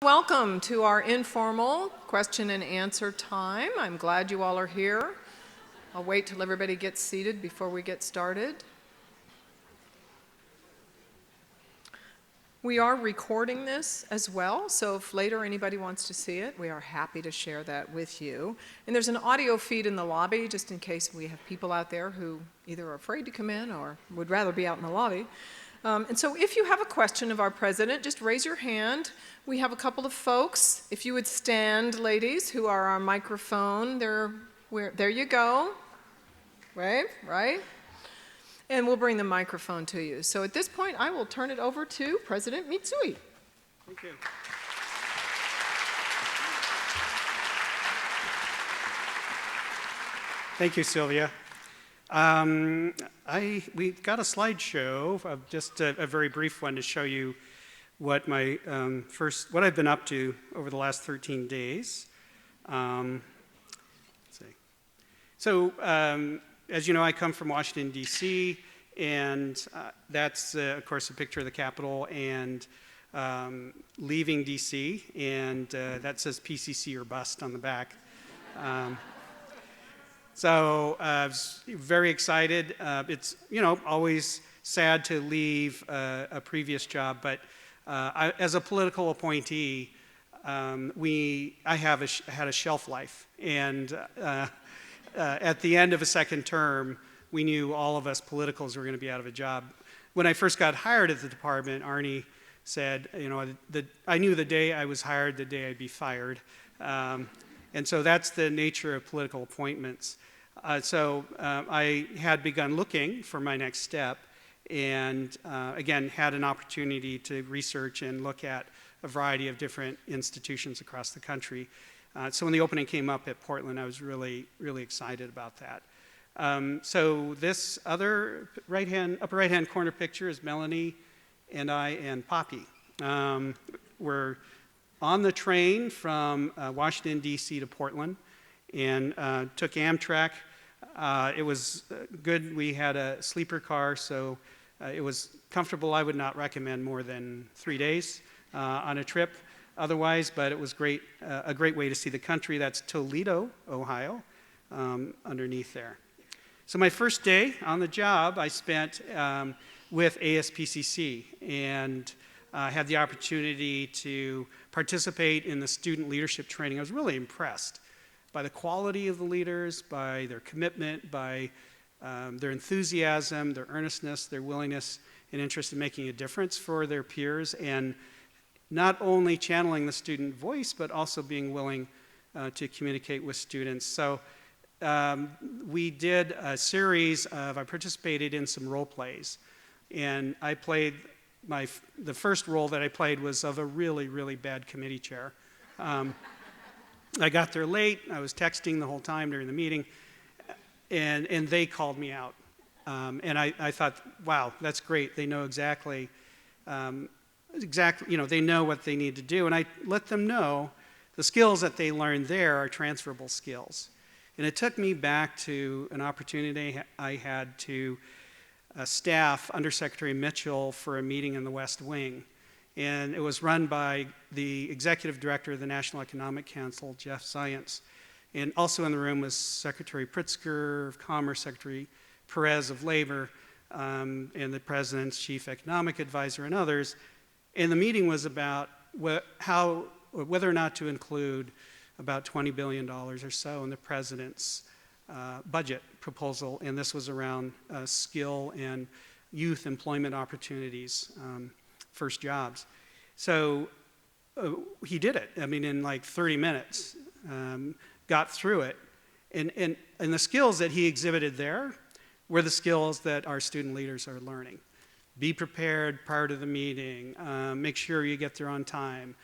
Welcome to our informal question and answer time. I'm glad you all are here. I'll wait till everybody gets seated before we get started. We are recording this as well, so if later anybody wants to see it, we are happy to share that with you. And there's an audio feed in the lobby, just in case we have people out there who either are afraid to come in or would rather be out in the lobby. And so if you have a question of our president, just raise your hand. We have a couple of folks. If you would stand, ladies, who are our microphone. There you go. Wave, right? And we'll bring the microphone to you. So at this point, I will turn it over to President Mitsui. Thank you. Thank you, Sylvia. We've got a slideshow of just a very brief one to show you what my what I've been up to over the last 13 days. Let's see. So, as you know, I come from Washington, D.C., and that's, of course, a picture of the Capitol and leaving D.C., and that says PCC or bust on the back. So I was very excited. It's, always sad to leave a previous job, but as a political appointee, I had a shelf life, and at the end of a second term, we knew all of us politicals were going to be out of a job. When I first got hired at the department, Arnie said, I knew the day I was hired, the day I'd be fired. And so that's the nature of political appointments. I had begun looking for my next step and, again, had an opportunity to research and look at a variety of different institutions across the country. So when the opening came up at Portland, I was really, really excited about that. So this other upper right-hand corner picture is Melanie and I and Poppy. We're on the train from Washington, D.C. to Portland and took Amtrak. It was good. We had a sleeper car, so it was comfortable. I would not recommend more than 3 days on a trip otherwise, but it was great, a great way to see the country. That's Toledo, Ohio, underneath there. So my first day on the job, I spent with ASPCC and had the opportunity to participate in the student leadership training. I was really impressed by the quality of the leaders, by their commitment, by their enthusiasm, their earnestness, their willingness and interest in making a difference for their peers, and not only channeling the student voice, but also being willing to communicate with students. So we did a series I participated in some role plays, and I played the first role that I played was of a really, really bad committee chair. I got there late. I was texting the whole time during the meeting, and they called me out. And I thought, wow, that's great. They know exactly, they know what they need to do. And I let them know the skills that they learned there are transferable skills. And it took me back to an opportunity I had to staff Undersecretary Mitchell for a meeting in the West Wing. And it was run by the executive director of the National Economic Council, Jeff Zients. And also in the room was Secretary Pritzker of Commerce, Secretary Perez of Labor, and the president's chief economic advisor and others. And the meeting was about whether or not to include about $20 billion or so in the president's budget proposal. And this was around skill and youth employment opportunities. First jobs. So he did it. I mean, in like 30 minutes, got through it. And the skills that he exhibited there were the skills that our student leaders are learning. Be prepared prior to the meeting. Make sure you get there on time.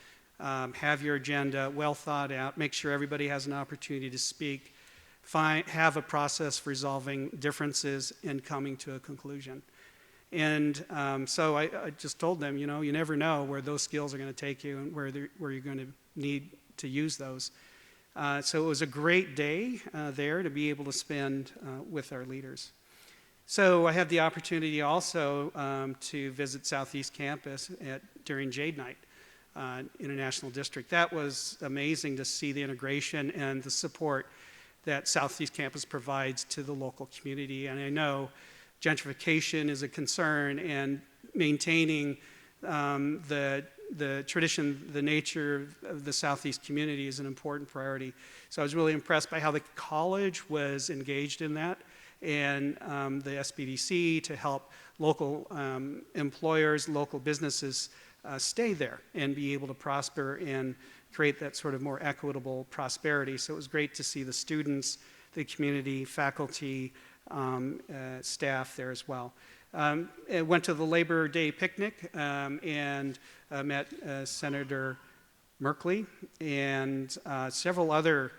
Have your agenda well thought out. Make sure everybody has an opportunity to speak. Have a process for resolving differences and coming to a conclusion. And so I just told them, you never know where those skills are going to take you and where you're going to need to use those. So it was a great day there to be able to spend with our leaders. So I had the opportunity also to visit Southeast Campus during Jade Night. International District. That was amazing to see the integration and the support that Southeast Campus provides to the local community. And I know gentrification is a concern, and maintaining the tradition, the nature of the Southeast community is an important priority. So I was really impressed by how the college was engaged in that, and the SBDC to help local employers, local businesses stay there and be able to prosper and create that sort of more equitable prosperity. So it was great to see the students, the community, faculty, staff there as well. I went to the Labor Day picnic and met Senator Merkley and several other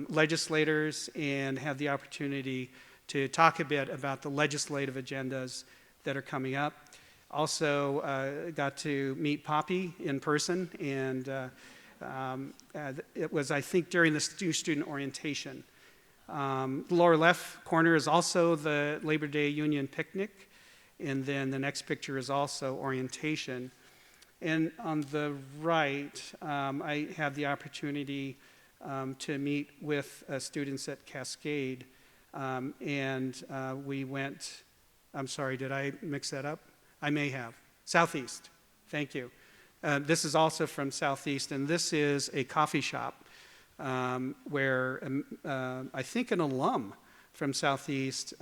legislators, and had the opportunity to talk a bit about the legislative agendas that are coming up. Also got to meet Poppy in person, and it was, I think, during the student orientation. The lower left corner is also the Labor Day Union picnic, and then the next picture is also orientation. And on the right, I had the opportunity to meet with students at Cascade, and we went, I'm sorry, did I mix that up? I may have. Southeast, thank you. This is also from Southeast, and this is a coffee shop where I think an alum from Southeast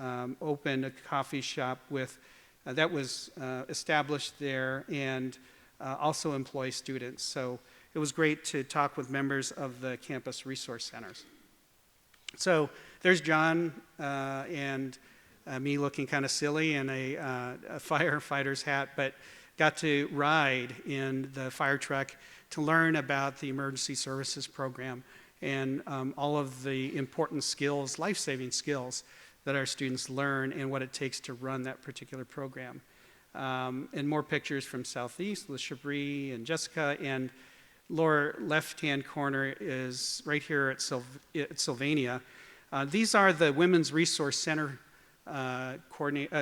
opened a coffee shop with that was established there, and also employ students. So it was great to talk with members of the campus resource centers. So there's John and me looking kind of silly in a firefighter's hat, but got to ride in the fire truck to learn about the emergency services program and all of the important skills, life-saving skills that our students learn and what it takes to run that particular program. And more pictures from Southeast with Shabri and Jessica, and lower left-hand corner is right here at Sylvania. These are the Women's Resource Center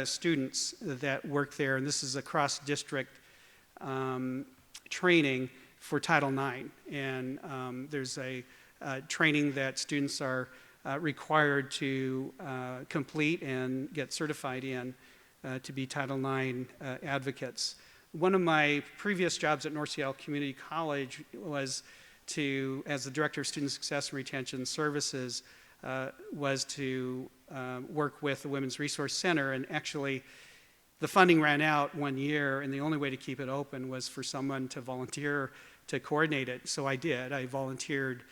students that work there, and this is a cross-district training for Title IX. And there's a training that students are required to complete and get certified in to be Title IX advocates. One of my previous jobs at North Seattle Community College was to, as the Director of Student Success and Retention Services, was to work with the Women's Resource Center, and actually the funding ran out one year, and the only way to keep it open was for someone to volunteer to coordinate it. So I did. I volunteered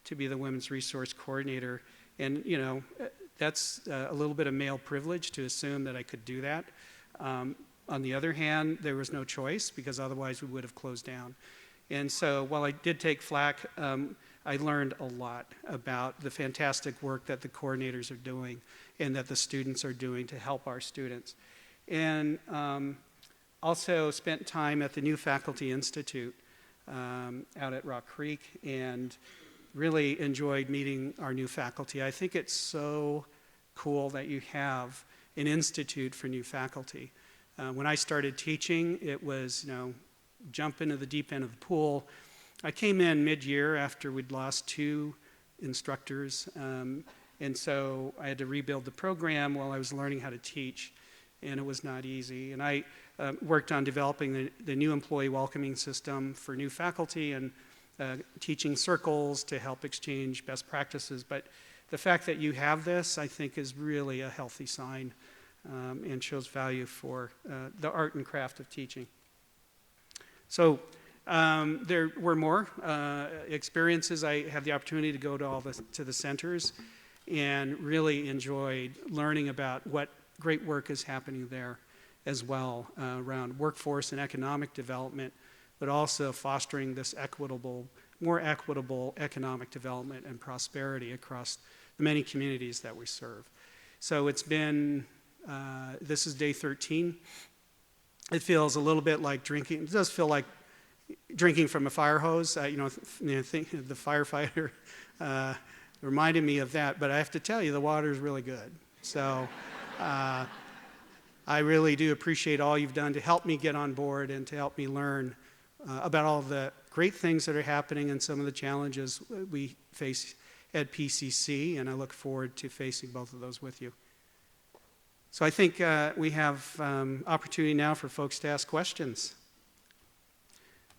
to be the Women's Resource Coordinator, and you know, that's a little bit of male privilege to assume that I could do that. On the other hand, there was no choice, because otherwise we would have closed down. And so while I did take flack, I learned a lot about the fantastic work that the coordinators are doing and that the students are doing to help our students. And also spent time at the New Faculty Institute out at Rock Creek, and really enjoyed meeting our new faculty. I think it's so cool that you have an institute for new faculty. When I started teaching, it was, you know, jump into the deep end of the pool. I came in mid-year after we'd lost 2 instructors, and so I had to rebuild the program while I was learning how to teach, and it was not easy. And I worked on developing the new employee welcoming system for new faculty, and teaching circles to help exchange best practices. But the fact that you have this, I think, is really a healthy sign and shows value for the art and craft of teaching. So there were more experiences. I had the opportunity to go to the centers and really enjoyed learning about what great work is happening there as well around workforce and economic development, but also fostering this more equitable economic development and prosperity across the many communities that we serve. So it's been, this is day 13. It feels a little bit like drinking. It does feel like drinking from a fire hose. The firefighter reminded me of that, but I have to tell you, the water is really good. So I really do appreciate all you've done to help me get on board and to help me learn about all the great things that are happening and some of the challenges we face at PCC, and I look forward to facing both of those with you. So I think we have opportunity now for folks to ask questions.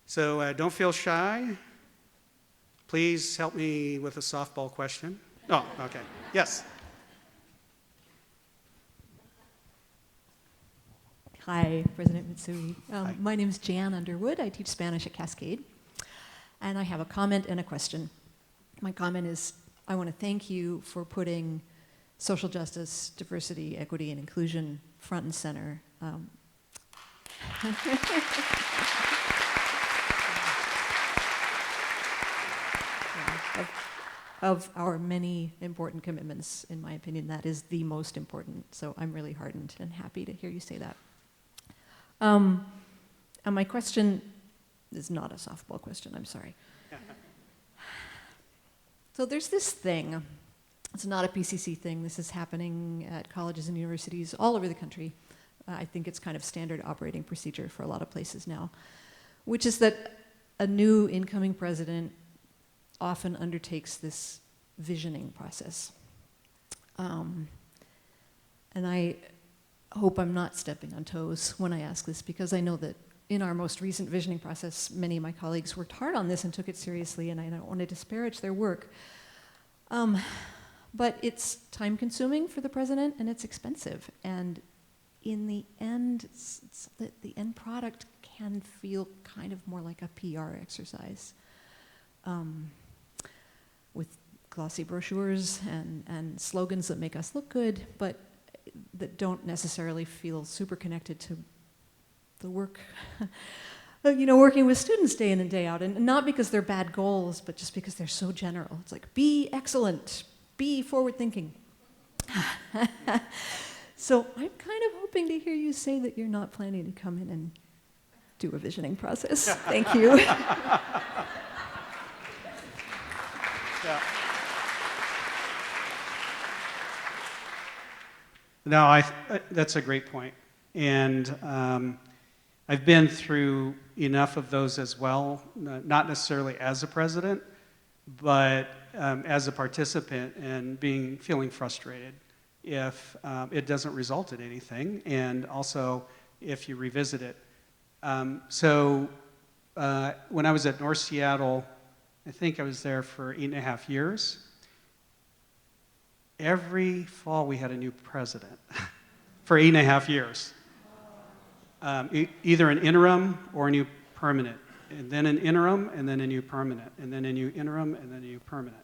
So don't feel shy. Please help me with a softball question. Oh, okay. Yes. Hi, President Mitsui. Hi. My name is Jan Underwood. I teach Spanish at Cascade. And I have a comment and a question. My comment is, I want to thank you for putting social justice, diversity, equity, and inclusion front and center. Of our many important commitments, in my opinion, that is the most important. So I'm really heartened and happy to hear you say that. And my question is not a softball question, I'm sorry. So there's this thing, it's not a PCC thing, this is happening at colleges and universities all over the country. I think it's kind of standard operating procedure for a lot of places now, which is that a new incoming president often undertakes this visioning process. And I hope I'm not stepping on toes when I ask this, because I know that in our most recent visioning process, many of my colleagues worked hard on this and took it seriously, and I don't want to disparage their work. But it's time-consuming for the president, and it's expensive. And in the end, the end product can feel kind of more like a PR exercise. With glossy brochures and slogans that make us look good, but that don't necessarily feel super connected to the work, working with students day in and day out. And not because they're bad goals, but just because they're so general. It's like, be excellent, be forward-thinking. So I'm kind of hoping to hear you say that you're not planning to come in and do a visioning process. Thank you. Yeah. No, that's a great point. And I've been through enough of those as well, not necessarily as a president, but as a participant, and feeling frustrated if it doesn't result in anything, and also if you revisit it. So when I was at North Seattle, I think I was there for 8.5 years. Every fall we had a new president for 8.5 years. Either an interim or a new permanent, and then an interim, and then a new permanent, and then a new interim, and then a new permanent.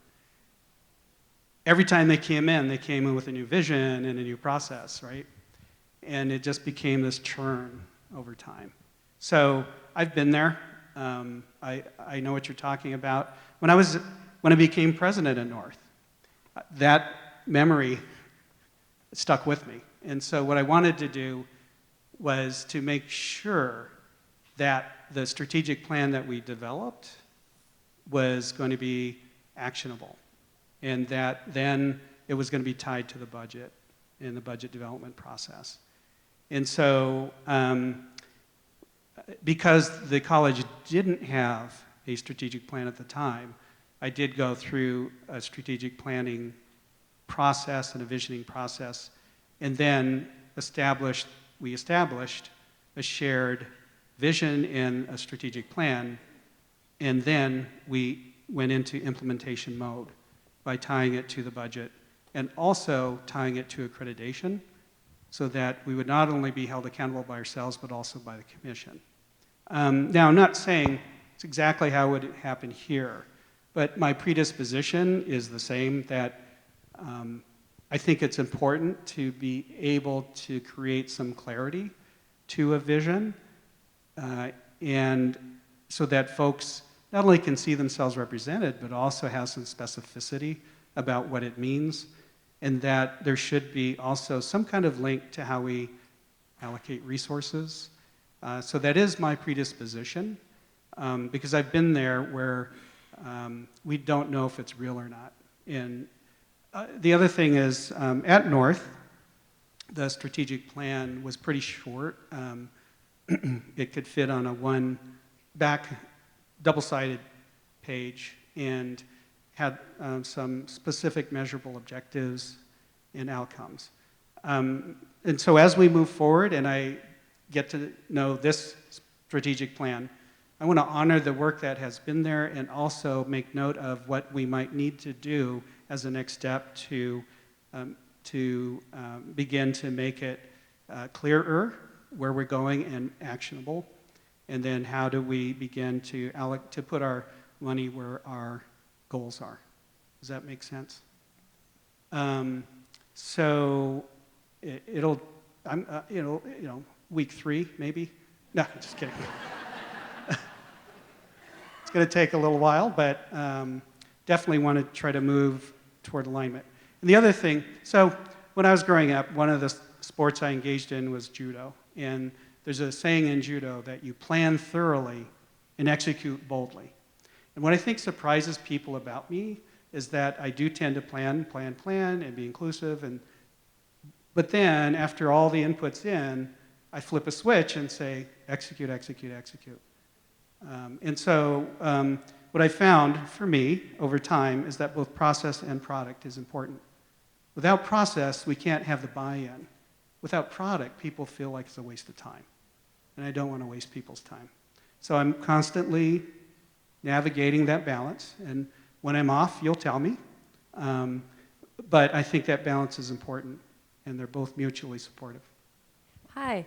Every time they came in with a new vision and a new process, right? And it just became this churn over time. So I've been there. I know what you're talking about. When I became president at North, that memory stuck with me. And so what I wanted to do was to make sure that the strategic plan that we developed was going to be actionable, and that then it was going to be tied to the budget and the budget development process. And so because the college didn't have a strategic plan at the time, I did go through a strategic planning process and a visioning process, and then we established a shared vision and a strategic plan, and then we went into implementation mode by tying it to the budget and also tying it to accreditation, so that we would not only be held accountable by ourselves but also by the commission. Now, I'm not saying it's exactly how it would happen here, but my predisposition is the same, that I think it's important to be able to create some clarity to a vision, and so that folks not only can see themselves represented, but also have some specificity about what it means, and that there should be also some kind of link to how we allocate resources. So that is my predisposition, because I've been there where we don't know if it's real or not. And the other thing is, at North, the strategic plan was pretty short. It could fit on a back double-sided page and had some specific measurable objectives and outcomes. And so as we move forward and I get to know this strategic plan, I want to honor the work that has been there and also make note of what we might need to do as a next step to begin to make it clearer where we're going and actionable. And then how do we begin to put our money where our goals are? Does that make sense? So it'll week 3 maybe. No, just kidding. It's going to take a little while, but definitely want to try to move toward alignment. And the other thing, so when I was growing up, one of the sports I engaged in was judo. And there's a saying in judo that you plan thoroughly and execute boldly. And what I think surprises people about me is that I do tend to plan, and be inclusive. But then, after all the input's in, I flip a switch and say, execute, execute, execute. And so what I found for me over time is that both process and product is important. Without process, we can't have the buy-in. Without product, people feel like it's a waste of time. And I don't want to waste people's time. So I'm constantly navigating that balance. And when I'm off, you'll tell me. But I think that balance is important, and they're both mutually supportive. Hi.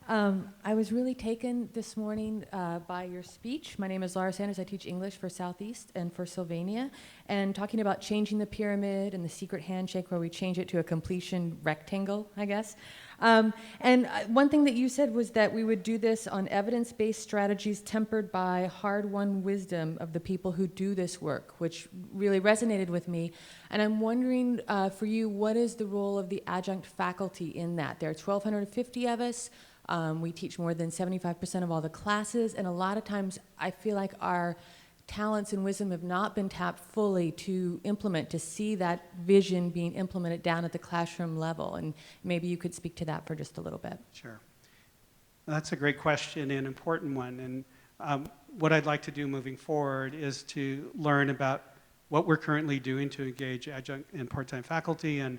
I was really taken this morning by your speech. My name is Laura Sanders. I teach English for Southeast and for Sylvania. And talking about changing the pyramid and the secret handshake where we change it to a completion rectangle, I guess. And one thing that you said was that we would do this on evidence-based strategies tempered by hard-won wisdom of the people who do this work, which really resonated with me. And I'm wondering for you, what is the role of the adjunct faculty in that? There are 1,250 of us. We teach more than 75% of all the classes, and a lot of times I feel like our talents and wisdom have not been tapped fully to implement, to see that vision being implemented down at the classroom level. And maybe you could speak to that for just a little bit. Sure. That's a great question and an important one. And what I'd like to do moving forward is to learn about what we're currently doing to engage adjunct and part-time faculty and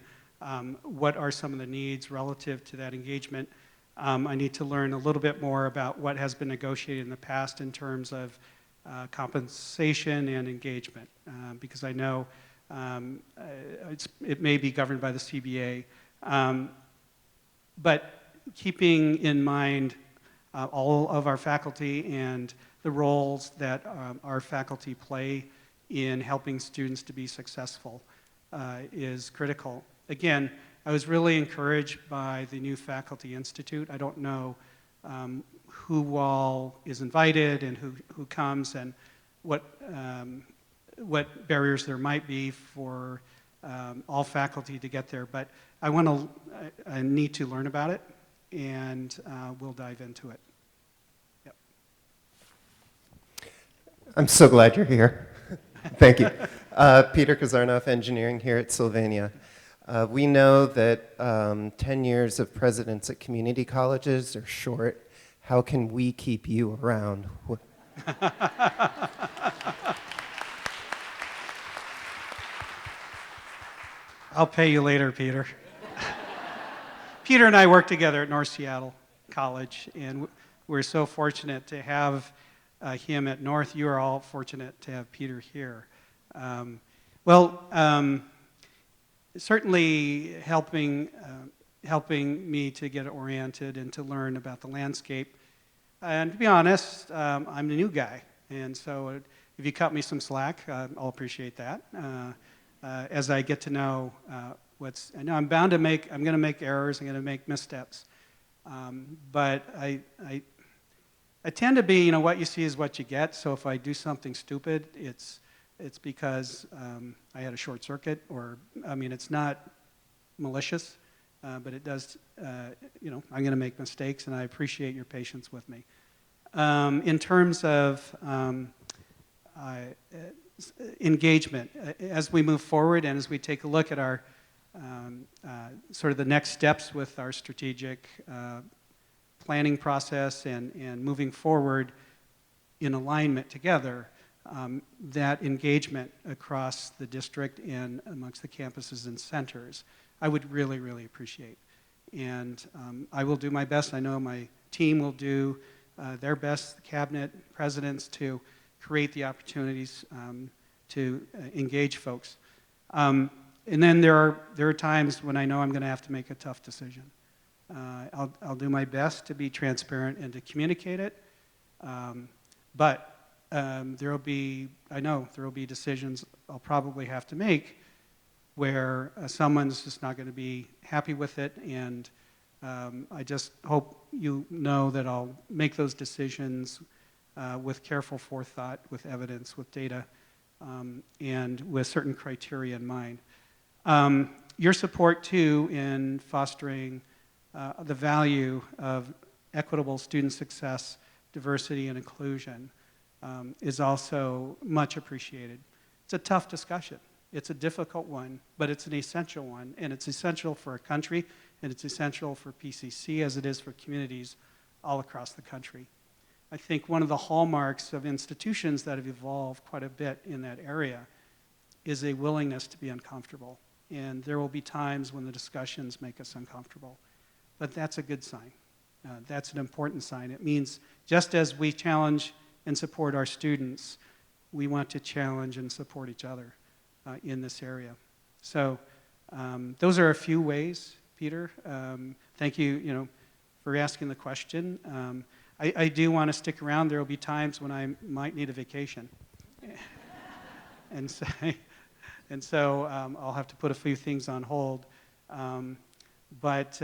what are some of the needs relative to that engagement. I need to learn a little bit more about what has been negotiated in the past in terms of compensation and engagement, because I know it may be governed by the CBA. But keeping in mind all of our faculty and the roles that our faculty play in helping students to be successful is critical. Again, I was really encouraged by the new Faculty Institute. I don't know who all is invited and who comes and what barriers there might be for all faculty to get there, but I need to learn about it, and we'll dive into it. Yep. I'm so glad you're here. Thank you. Peter Kazarnoff, engineering here at Sylvania. We know that 10 years of presidents at community colleges are short. How can we keep you around? I'll pay you later, Peter. Peter and I work together at North Seattle College, and we're so fortunate to have him at North. You are all fortunate to have Peter here. Certainly helping me to get oriented and to learn about the landscape. And to be honest, I'm the new guy, and so if you cut me some slack, I'll appreciate that. As I get to know I know I'm going to make errors, I'm going to make missteps, but I tend to be, what you see is what you get. So if I do something stupid, it's because I had a short circuit, or it's not malicious, but it does. I'm going to make mistakes, and I appreciate your patience with me. In terms of engagement, as we move forward and as we take a look at our sort of the next steps with our strategic planning process and moving forward, in alignment together, that engagement across the district and amongst the campuses and centers, I would really, really appreciate. And I will do my best. I know my team will do their best, the cabinet, presidents, to create the opportunities to engage folks. And then there are times when I know I'm going to have to make a tough decision. I'll do my best to be transparent and to communicate it, but I know there will be decisions I'll probably have to make where someone's just not going to be happy with it, and I just hope you know that I'll make those decisions with careful forethought, with evidence, with data, and with certain criteria in mind. Your support, too, in fostering the value of equitable student success, diversity, and inclusion is also much appreciated. It's a tough discussion. It's a difficult one, but it's an essential one, and it's essential for a country, and it's essential for PCC as it is for communities all across the country. I think one of the hallmarks of institutions that have evolved quite a bit in that area is a willingness to be uncomfortable, and there will be times when the discussions make us uncomfortable, but that's a good sign. That's an important sign. It means just as we challenge and support our students, we want to challenge and support each other in this area. So those are a few ways, Peter. Thank you, for asking the question. I do want to stick around. There will be times when I might need a vacation. and so I'll have to put a few things on hold. But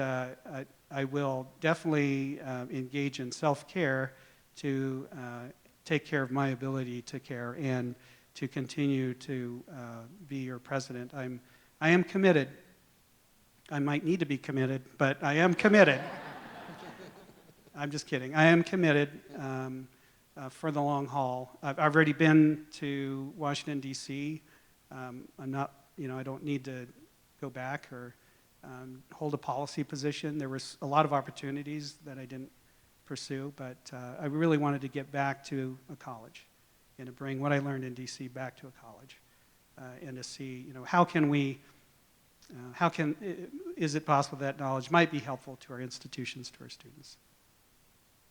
I will definitely engage in self-care to take care of my ability to care and to continue to be your president. I am committed. I might need to be committed, but I am committed. I'm just kidding. I am committed for the long haul. I've already been to Washington, D.C. I'm not, I don't need to go back or hold a policy position. There was a lot of opportunities that I didn't pursue, but I really wanted to get back to a college and to bring what I learned in D.C. back to a college and to see, is it possible that knowledge might be helpful to our institutions, to our students?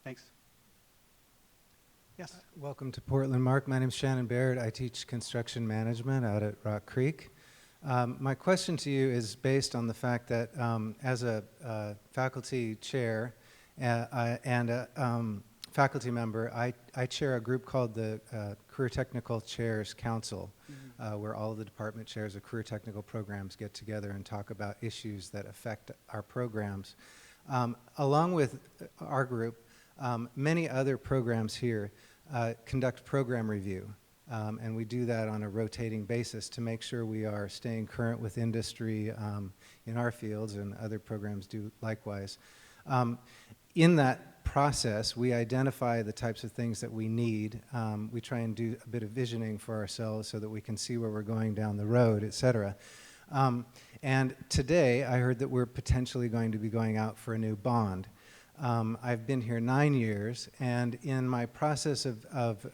Thanks. Yes. Welcome to Portland, Mark. My name is Shannon Baird. I teach construction management out at Rock Creek. My question to you is based on the fact that as a faculty chair and a faculty member, I chair a group called the Career Technical Chairs Council, where all of the department chairs of career technical programs get together and talk about issues that affect our programs. Along with our group, many other programs here conduct program review. And we do that on a rotating basis to make sure we are staying current with industry in our fields, and other programs do likewise. In that process, we identify the types of things that we need. We try and do a bit of visioning for ourselves so that we can see where we're going down the road, et cetera. And today, I heard that we're potentially going to be going out for a new bond. I've been here 9 years, and in my process of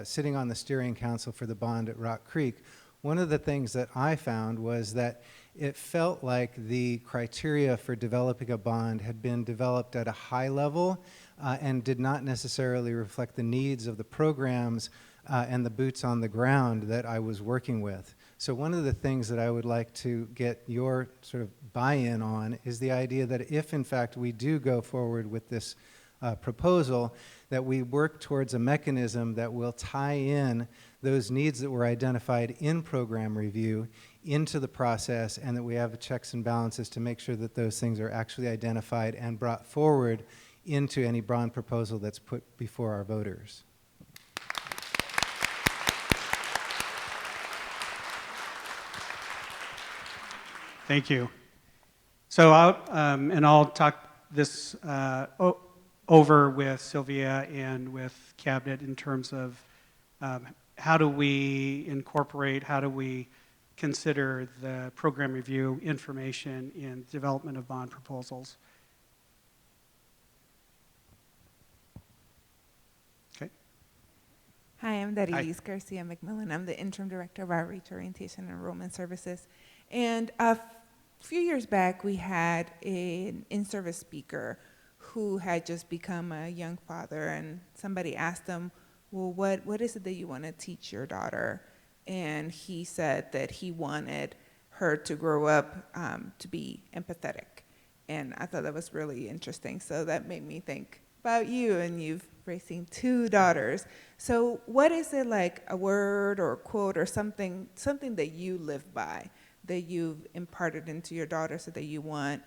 sitting on the steering council for the bond at Rock Creek, one of the things that I found was that it felt like the criteria for developing a bond had been developed at a high level and did not necessarily reflect the needs of the programs and the boots on the ground that I was working with. So one of the things that I would like to get your sort of buy-in on is the idea that if in fact we do go forward with this proposal, that we work towards a mechanism that will tie in those needs that were identified in program review into the process, and that we have checks and balances to make sure that those things are actually identified and brought forward into any bond proposal that's put before our voters. Thank you. So I'll talk this over with Sylvia and with Cabinet in terms of how do we incorporate, how do we consider the program review information in development of bond proposals. Okay. Hi, I'm Darilis Garcia McMillan. I'm the interim director of Outreach, Orientation, and Enrollment Services. And a few years back, we had an in-service speaker who had just become a young father, and somebody asked him, well, what is it that you want to teach your daughter? And he said that he wanted her to grow up to be empathetic. And I thought that was really interesting. So that made me think about you, and you've raising 2 daughters. So what is it, like a word or a quote or something that you live by, that you've imparted into your daughter, so that you want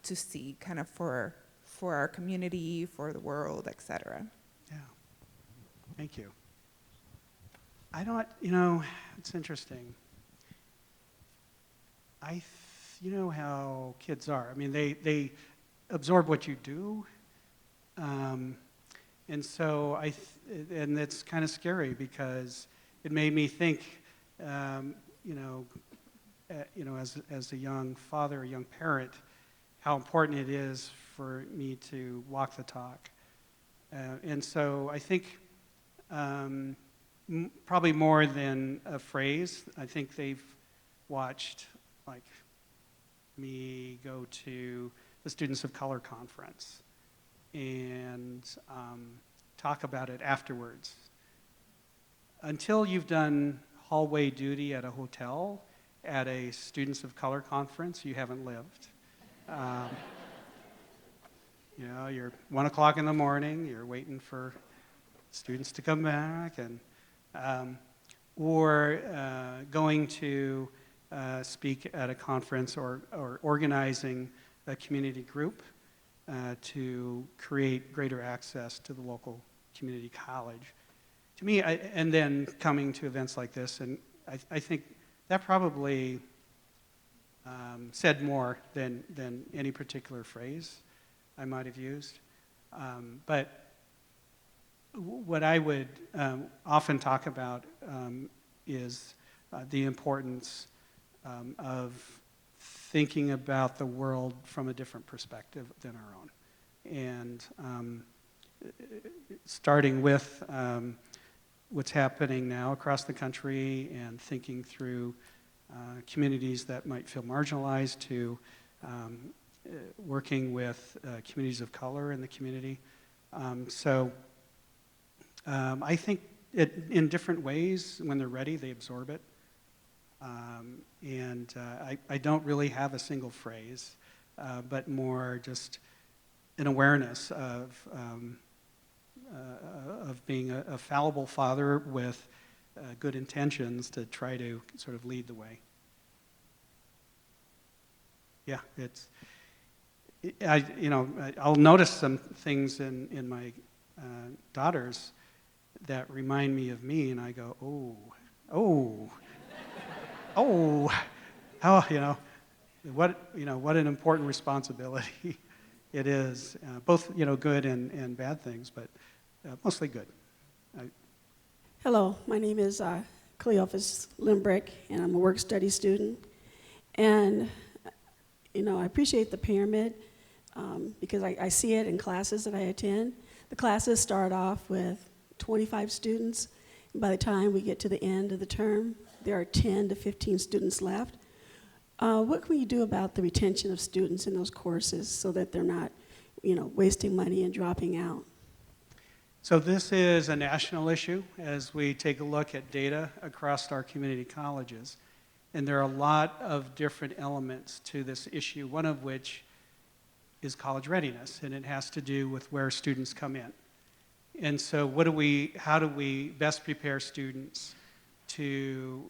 to see kind of for our community, for the world, et cetera? Yeah. Thank you. It's interesting. You know how kids are. I mean, they absorb what you do. And so and it's kind of scary, because it made me think, as a young father, a young parent, how important it is for me to walk the talk. And so I think probably more than a phrase, I think they've watched, like, me go to the Students of Color conference and talk about it afterwards. Until you've done hallway duty at a hotel at a Students of Color conference, you haven't lived. You're 1 o'clock in the morning, you're waiting for students to come back, and or going to speak at a conference, or organizing a community group to create greater access to the local community college. To me, and then coming to events like this, and I think that probably said more than any particular phrase I might have used. But what I would often talk about is the importance of thinking about the world from a different perspective than our own. And starting with what's happening now across the country, and thinking through communities that might feel marginalized, to working with communities of color in the community. I think in different ways, when they're ready, they absorb it. I don't really have a single phrase, but more just an awareness of being a fallible father with good intentions to try to sort of lead the way. Yeah, I'll notice some things in my daughters that remind me of me, and I go, what an important responsibility it is. Both, good and bad things, but mostly good. Hello, my name is Cleophas Limbrick, and I'm a work study student. And, I appreciate the pyramid because I see it in classes that I attend. The classes start off with 25 students, and by the time we get to the end of the term, there are 10 to 15 students left. What can we do about the retention of students in those courses so that they're not, wasting money and dropping out? So this is a national issue as we take a look at data across our community colleges. And there are a lot of different elements to this issue, one of which is college readiness, and it has to do with where students come in. And so how do we best prepare students to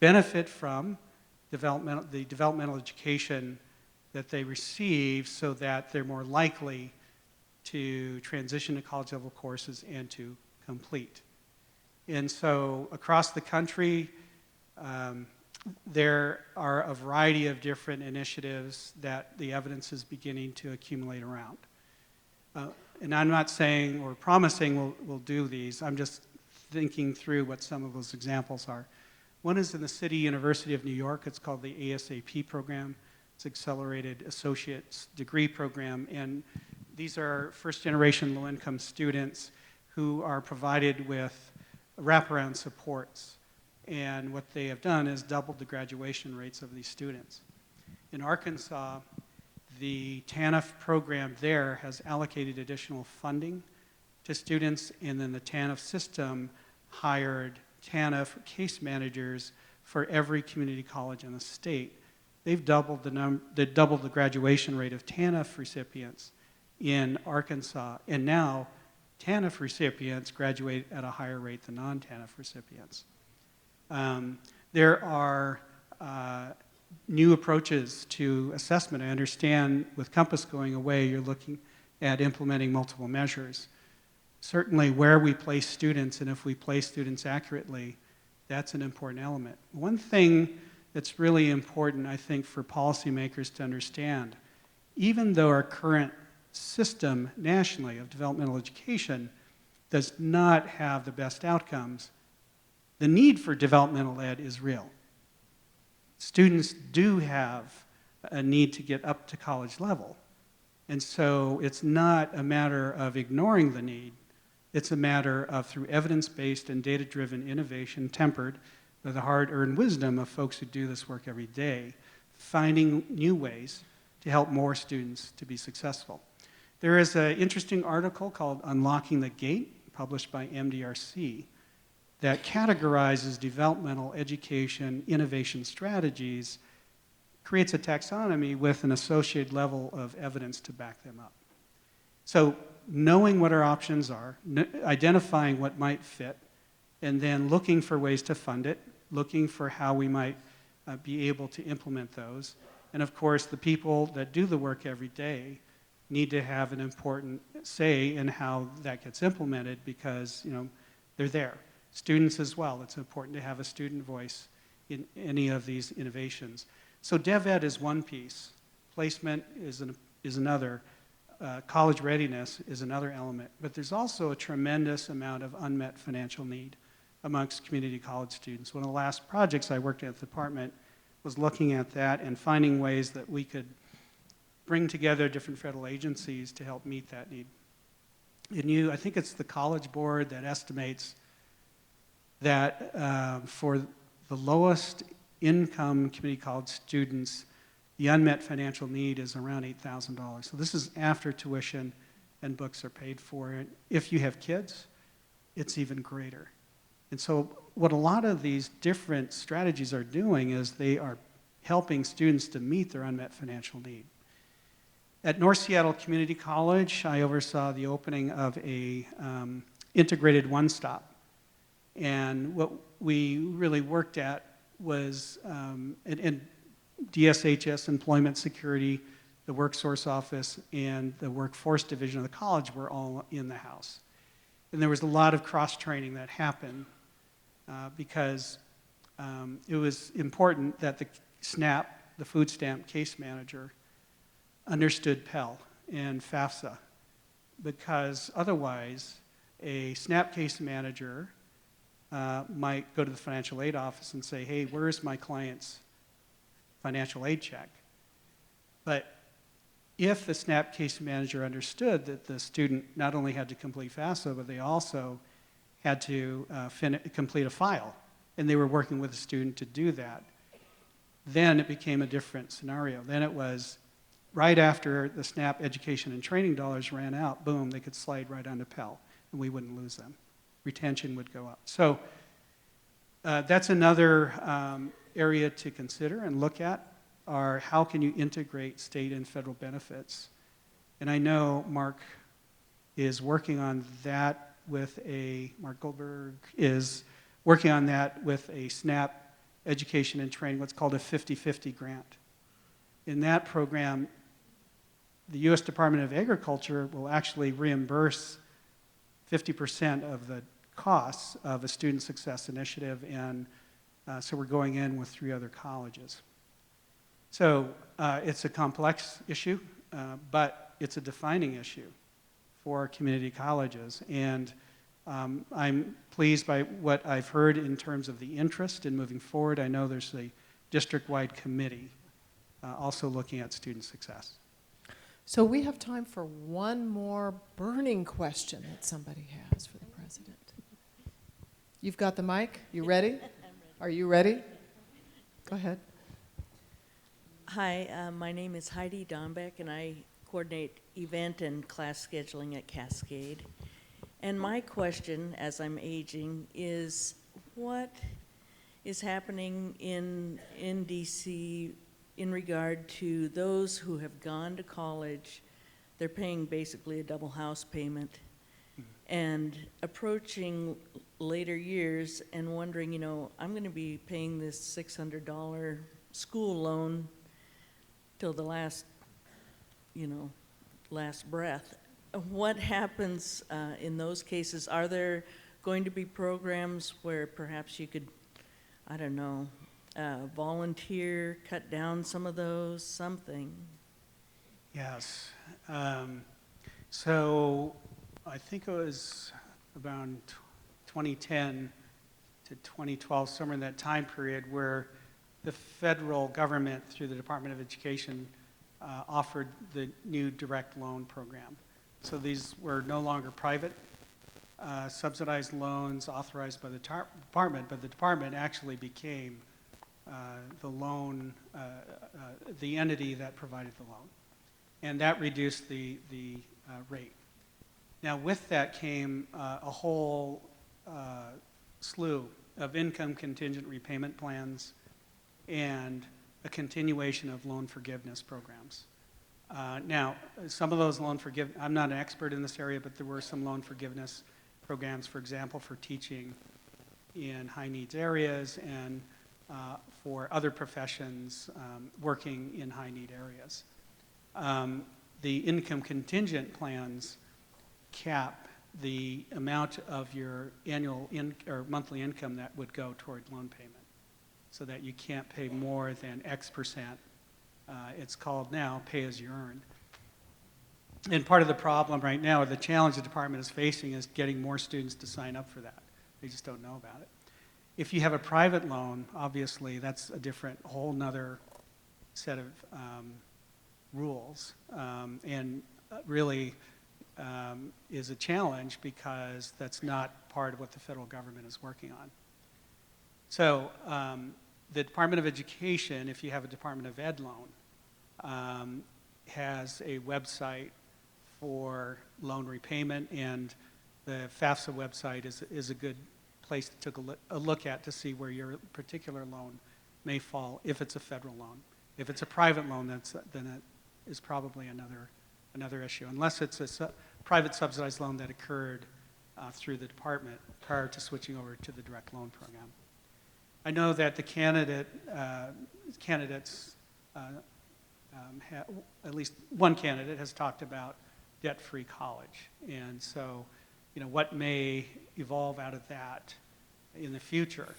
benefit from the developmental education that they receive, so that they're more likely to transition to college level courses and to complete. And so across the country, there are a variety of different initiatives that the evidence is beginning to accumulate around. And I'm not saying or promising we'll do these. I'm just thinking through what some of those examples are. One is in the City University of New York. It's called the ASAP program. It's Accelerated Associate's Degree Program. And these are first-generation low-income students who are provided with wraparound supports. And what they have done is doubled the graduation rates of these students. In Arkansas, the TANF program there has allocated additional funding to students, and then the TANF system hired TANF case managers for every community college in the state. They've doubled the graduation rate of TANF recipients in Arkansas, and now TANF recipients graduate at a higher rate than non-TANF recipients. There are new approaches to assessment. I understand with Compass going away, you're looking at implementing multiple measures. Certainly where we place students, and if we place students accurately, that's an important element. One thing that's really important, I think, for policymakers to understand, even though our current system nationally of developmental education does not have the best outcomes, the need for developmental ed is real. Students do have a need to get up to college level. And so it's not a matter of ignoring the need. It's a matter of, through evidence-based and data-driven innovation tempered by the hard-earned wisdom of folks who do this work every day, finding new ways to help more students to be successful. There is an interesting article called Unlocking the Gate, published by MDRC, that categorizes developmental education innovation strategies, creates a taxonomy with an associated level of evidence to back them up. So knowing what our options are, identifying what might fit, and then looking for ways to fund it, looking for how we might be able to implement those. And of course, the people that do the work every day need to have an important say in how that gets implemented because, you know, they're there. Students as well. It's important to have a student voice in any of these innovations. So DevEd is one piece. Placement is another. College readiness is another element. But there's also a tremendous amount of unmet financial need amongst community college students. One of the last projects I worked at the department was looking at that and finding ways that we could bring together different federal agencies to help meet that need. And I think it's the College Board that estimates that for the lowest income community college students, the unmet financial need is around $8,000. So this is after tuition and books are paid for. And if you have kids, it's even greater. And so what a lot of these different strategies are doing is they are helping students to meet their unmet financial need. At North Seattle Community College, I oversaw the opening of a integrated one-stop. And what we really worked at was, and DSHS, Employment Security, the WorkSource Office, and the Workforce Division of the college were all in the house. And there was a lot of cross-training that happened because it was important that the SNAP, the food stamp case manager, understood Pell and FAFSA, because otherwise a SNAP case manager might go to the financial aid office and say, hey, where's my client's financial aid check? But if the SNAP case manager understood that the student not only had to complete FAFSA, but they also had to complete a file, and they were working with the student to do that, then it became a different scenario. Then it was right after the SNAP education and training dollars ran out, boom, they could slide right onto Pell, and we wouldn't lose them. Retention would go up. So that's another area to consider and look at, are how can you integrate state and federal benefits. And I know Mark is working on that with Mark Goldberg is working on that with a SNAP education and training, what's called a 50-50 grant. In that program, the U.S. Department of Agriculture will actually reimburse 50% of the costs of a student success initiative, and so we're going in with 3 other colleges. So it's a complex issue, but it's a defining issue for community colleges, and I'm pleased by what I've heard in terms of the interest in moving forward. I know there's a district-wide committee also looking at student success. So we have time for one more burning question that somebody has for the president. You've got the mic. You ready? Are you ready? Go ahead. Hi, my name is Heidi Dombeck, and I coordinate event and class scheduling at Cascade. And my question, as I'm aging, is what is happening in DC in regard to those who have gone to college? They're paying basically a double house payment and approaching later years and wondering, you know, I'm going to be paying this $600 school loan till the last, you know, last breath. What happens in those cases? Are there going to be programs where perhaps you could, I don't know, volunteer, cut down some of those, something? Yes. So I think it was around 2010 to 2012, somewhere in that time period, where the federal government, through the Department of Education, offered the new direct loan program. So these were no longer private subsidized loans authorized by the department, but the department actually became the loan, the entity that provided the loan. And that reduced the rate. Now with that came a whole slew of income contingent repayment plans and a continuation of loan forgiveness programs. Now, some of those I'm not an expert in this area, but there were some loan forgiveness programs, for example, for teaching in high needs areas and for other professions working in high need areas. The income contingent plans cap the amount of your annual or monthly income that would go toward loan payment, so that you can't pay more than X percent. It's called now pay as you earn. And part of the problem right now, or the challenge the department is facing, is getting more students to sign up for that. They just don't know about it. If you have a private loan, obviously that's a different, whole nother set of rules, and really is a challenge because that's not part of what the federal government is working on. So the Department of Education, if you have a Department of Ed loan, has a website for loan repayment, and the FAFSA website is a good place to take a look at to see where your particular loan may fall if it's a federal loan. If it's a private loan, then it is probably another issue, unless it's a private subsidized loan that occurred through the department prior to switching over to the direct loan program. I know that the candidates, at least one candidate has talked about debt-free college, and so, you know, what may evolve out of that in the future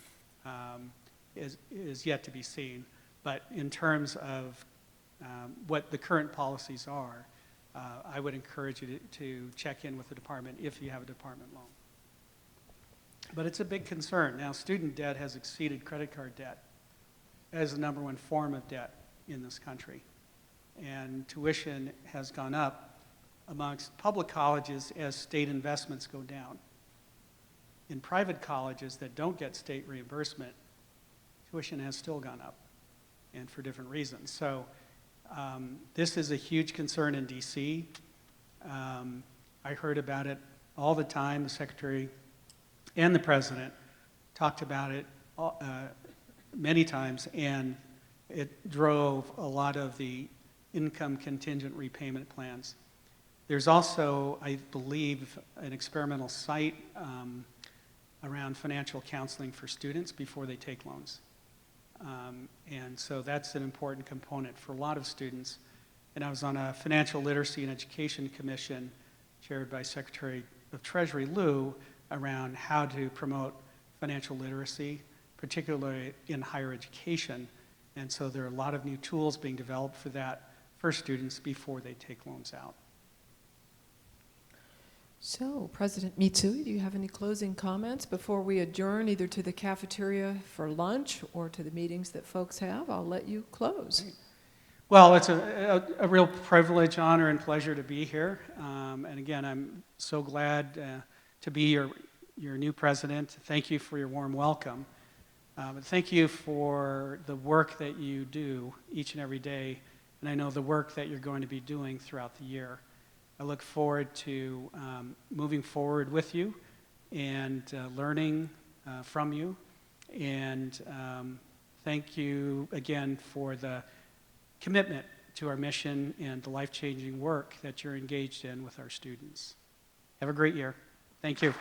is yet to be seen. But in terms of what the current policies are, I would encourage you to check in with the department if you have a department loan. But it's a big concern. Now, student debt has exceeded credit card debt as the #1 form of debt in this country. And tuition has gone up amongst public colleges as state investments go down. In private colleges that don't get state reimbursement, tuition has still gone up, and for different reasons. So this is a huge concern in DC. I heard about it all the time. The Secretary and the President talked about it many times, and it drove a lot of the income contingent repayment plans. There's also, I believe, an experimental site around financial counseling for students before they take loans. And so that's an important component for a lot of students. And I was on a Financial Literacy and Education Commission chaired by Secretary of Treasury Liu around how to promote financial literacy, particularly in higher education. And so there are a lot of new tools being developed for that for students before they take loans out. So, President Mitsui, do you have any closing comments before we adjourn either to the cafeteria for lunch or to the meetings that folks have? I'll let you close. Well, it's a real privilege, honor, and pleasure to be here. And again, I'm so glad to be your your new president. Thank you for your warm welcome. But thank you for the work that you do each and every day, and I know the work that you're going to be doing throughout the year. I look forward to moving forward with you and learning from you. And thank you again for the commitment to our mission and the life-changing work that you're engaged in with our students. Have a great year. Thank you.